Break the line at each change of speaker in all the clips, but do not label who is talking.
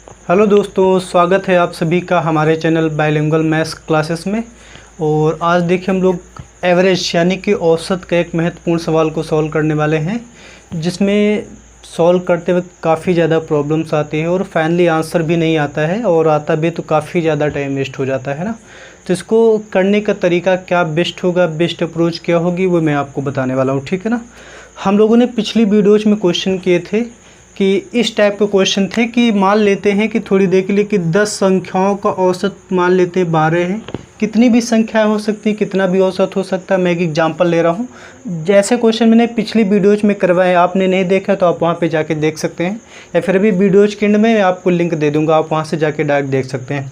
Hello दोस्तों, स्वागत है आप सभी का हमारे चैनल बाइलिंगुअल मैथ्स क्लासेस में। और आज देखिए हम लोग एवरेज यानी कि औसत का एक महत्वपूर्ण सवाल को सॉल्व करने वाले हैं, जिसमें सॉल्व करते वक्त काफ़ी ज़्यादा प्रॉब्लम्स आती है और फाइनली आंसर भी नहीं आता है, और आता भी तो काफ़ी ज़्यादा टाइम वेस्ट हो जाता है ना। तो इसको करने का तरीका क्या बेस्ट होगा, बेस्ट अप्रोच क्या होगी, वो मैं आपको बताने वाला हूँ, ठीक है ना। हम लोगों ने पिछली वीडियोज़ में क्वेश्चन किए थे कि इस टाइप के क्वेश्चन थे कि मान लेते हैं कि थोड़ी देर के लिए कि 10 संख्याओं का औसत मान लेते हैं 12 है। कितनी भी संख्याएं हो सकती, कितना भी औसत हो सकता है। मैं एक एग्जांपल ले रहा हूँ। जैसे क्वेश्चन मैंने पिछली वीडियोज में करवाए, आपने नहीं देखा तो आप वहाँ पे जाके देख सकते हैं, या फिर अभी वीडियोज के एंड में आपको लिंक दे दूँगा, आप वहाँ से जाके डायरेक्ट देख सकते हैं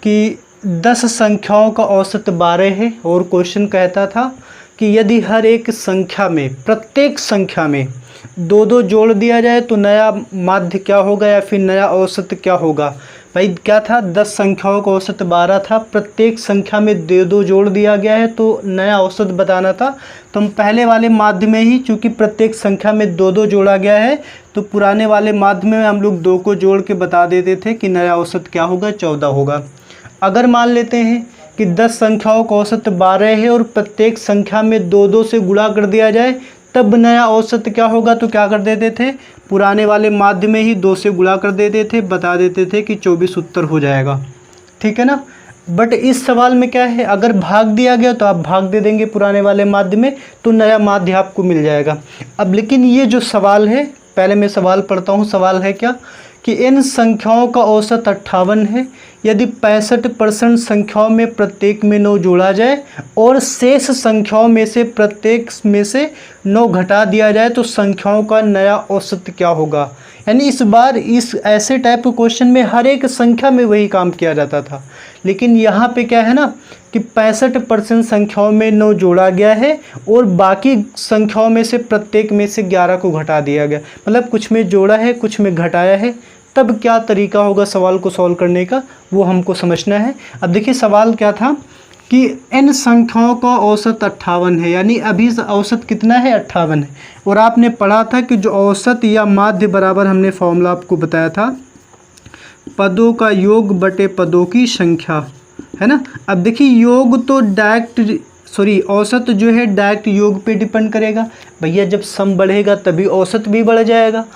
कि 10 संख्याओं का औसत 12 है। और क्वेश्चन कहता था कि यदि हर एक संख्या में, प्रत्येक संख्या में दो दो जोड़ दिया जाए तो नया माध्य क्या होगा, या फिर नया औसत क्या होगा। भाई क्या था, 10 संख्याओं का औसत 12 था, प्रत्येक संख्या में दो दो जोड़ दिया गया है तो नया औसत बताना था। तो हम पहले वाले माध्य में ही, चूँकि प्रत्येक संख्या में दो दो जोड़ा गया है, तो पुराने वाले माध्य में हम लोग 2 को जोड़ के बता देते थे कि नया औसत क्या होगा, 14 होगा। अगर मान लेते हैं कि 10 संख्याओं का औसत 12 है और प्रत्येक संख्या में 2 से गुणा कर दिया जाए, तब नया औसत क्या होगा। तो क्या कर देते थे, पुराने वाले माध्य में ही 2 से गुणा कर देते थे, बता देते थे कि 24 उत्तर हो जाएगा, ठीक है ना। बट इस सवाल में क्या है, अगर भाग दिया गया तो आप भाग दे देंगे पुराने वाले माध्य में, तो नया माध्य आपको मिल जाएगा। अब लेकिन ये जो सवाल है, पहले मैं सवाल पढ़ता हूँ। सवाल है क्या कि इन संख्याओं का औसत 58 है। यदि 65% संख्याओं में प्रत्येक में 9 जोड़ा जाए और शेष संख्याओं में से प्रत्येक में से 9 घटा दिया जाए तो संख्याओं का नया औसत क्या होगा। यानी इस बार इस ऐसे टाइप के क्वेश्चन में हर एक संख्या में वही काम किया जाता था, लेकिन यहाँ पे क्या है ना कि 65% संख्याओं में 9 जोड़ा गया है और बाकी संख्याओं में से प्रत्येक में से 11 को घटा दिया गया, मतलब कुछ में जोड़ा है कुछ में घटाया है। तब क्या तरीका होगा सवाल को सॉल्व करने का, वो हमको समझना है। अब देखिए सवाल क्या था कि n संख्याओं का औसत 58 है, यानी अभी औसत कितना है, 58 है। और आपने पढ़ा था कि जो औसत या माध्य बराबर, हमने फॉर्मूला आपको बताया था, पदों का योग बटे पदों की संख्या, है ना। अब देखिए योग तो औसत जो है डायरेक्ट योग पे डिपेंड करेगा। भैया जब सम बढ़ेगा तभी औसत भी बढ़ जाएगा,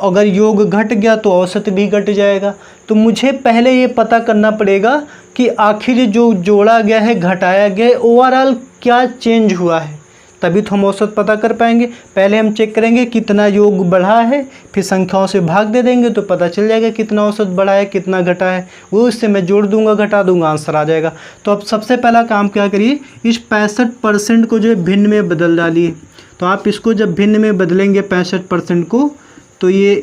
अगर योग घट गया तो औसत भी घट जाएगा। तो मुझे पहले ये पता करना पड़ेगा कि आखिर जो जोड़ा गया है, घटाया गया है, ओवरऑल क्या चेंज हुआ है, तभी तो हम औसत पता कर पाएंगे। पहले हम चेक करेंगे कितना योग बढ़ा है, फिर संख्याओं से भाग दे देंगे तो पता चल जाएगा कितना औसत बढ़ा है, कितना घटा है। वो इससे मैं जोड़ दूंगा, घटा दूंगा, आंसर आ जाएगा। तो अब सबसे पहला काम क्या करिए, इस 65% को जो है भिन्न में बदल डालिए। तो आप इसको जब भिन्न में बदलेंगे 65% को, तो ये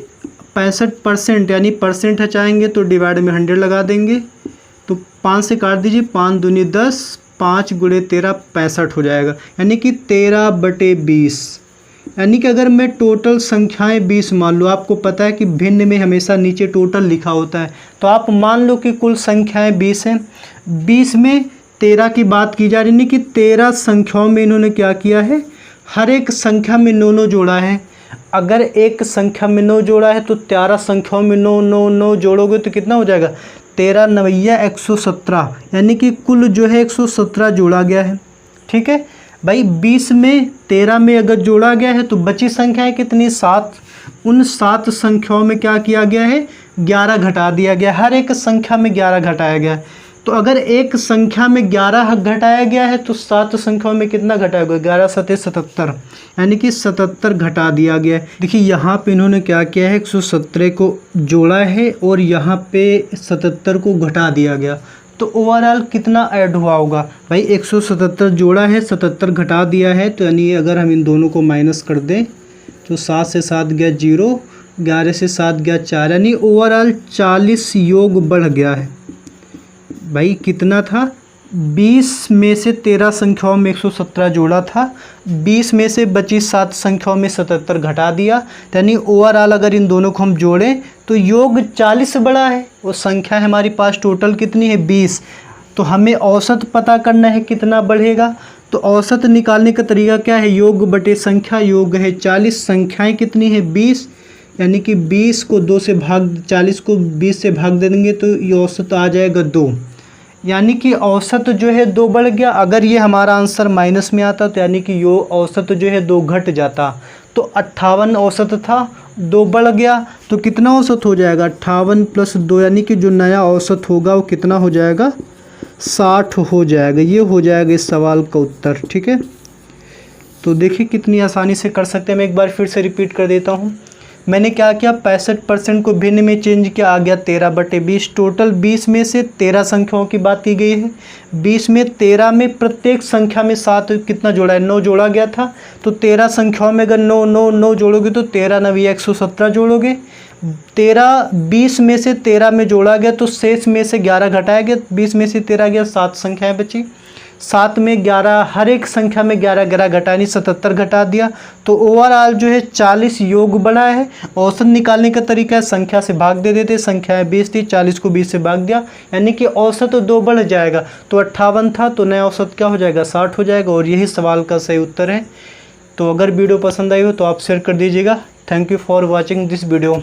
65% यानी परसेंट हटाएंगे तो डिवाइड में 100 लगा देंगे, तो 5 से काट दीजिए, 5 दूनी 10, 5 गुणे 13 65 हो जाएगा, यानी कि 13/20। यानी कि अगर मैं टोटल संख्याएं 20 मान लो, आपको पता है कि भिन्न में हमेशा नीचे टोटल लिखा होता है, तो आप मान लो कि कुल संख्याएं 20 हैं, 20 में 13 की बात की जा रही है कि 13 संख्याओं में इन्होंने क्या किया है, हर एक संख्या में 9 जोड़ा है। अगर एक संख्या में 9 जोड़ा है तो 13 संख्याओं में 9 जोड़ोगे तो कितना हो जाएगा, 13 9 117, यानी कि कुल जो है 117 जोड़ा गया है, ठीक है भाई। 20 में 13 में अगर जोड़ा गया है तो बची संख्याएं कितनी, 7। उन 7 संख्याओं में क्या किया गया है, 11 घटा दिया गया, हर एक संख्या में 11 घटाया गया है। तो अगर एक संख्या में 11 घटाया गया है तो 7 संख्याओं में कितना घटाया गया, 11 7 77, यानी कि 77 घटा दिया गया है। देखिए यहाँ पे इन्होंने क्या किया है, 117 को जोड़ा है और यहाँ पे 77 को घटा दिया गया, तो ओवरऑल कितना ऐड हुआ होगा भाई, 177 जोड़ा है, 77 घटा दिया है, तो यानी अगर हम इन दोनों को माइनस कर दें तो 7 से 7 गया 0, 11 से 7 गया 4, यानी ओवरऑल 40 योग बढ़ गया है। भाई कितना था, 20 में से 13 संख्याओं में 117 जोड़ा था, 20 में से बची 7 संख्याओं में 77 घटा दिया, यानी ओवरऑल अगर इन दोनों को हम जोड़ें तो योग 40 बढ़ा है। वो संख्या है हमारे पास टोटल कितनी है, 20। तो हमें औसत पता करना है कितना बढ़ेगा, तो औसत निकालने का तरीका क्या है, योग बटे संख्या, योग है 40, संख्याएँ कितनी है 20, यानी कि 20 को 2 से भाग 40 को 20 से भाग दे देंगे तो ये औसत आ जाएगा 2, यानी कि औसत जो है 2 बढ़ गया। अगर ये हमारा आंसर माइनस में आता तो यानी कि यो औसत जो है 2 घट जाता। तो 58 औसत था, 2 बढ़ गया तो कितना औसत हो जाएगा 58 + 2, यानी कि जो नया औसत होगा वो कितना हो जाएगा 60 हो जाएगा। ये हो जाएगा इस सवाल का उत्तर। ठीक है, तो देखिए कितनी आसानी से कर सकते हैं। मैं एक बार फिर से रिपीट कर देता हूँ। मैंने क्या किया, 65% को भिन्न में चेंज किया, आ गया 13/20। टोटल 20 में से 13 संख्याओं की बात की गई है। 20 में 13 में प्रत्येक संख्या में 7 कितना जोड़ा है, 9 जोड़ा गया था। तो 13 संख्याओं में अगर 9 9 9 जोड़ोगे तो 13 9 117 जोड़ोगे। 20 में से 13 में जोड़ा गया तो शेष में से 11 घटाया गया। 20 में से 13 गया, 7 संख्याएँ बची। 7 में 11, हर एक संख्या में 11 11 घटानी, 77 घटा दिया। तो ओवरऑल जो है 40 योग बना है। औसत निकालने का तरीका है संख्या से भाग दे देते। संख्याएं 20 थी, 40 को 20 से भाग दिया, यानी कि औसत 2 बढ़ जाएगा। तो 58 था तो नया औसत क्या हो जाएगा 60 हो जाएगा। और यही सवाल का सही उत्तर है। तो अगर वीडियो पसंद आई हो तो आप शेयर कर दीजिएगा। Thank you for watching this video.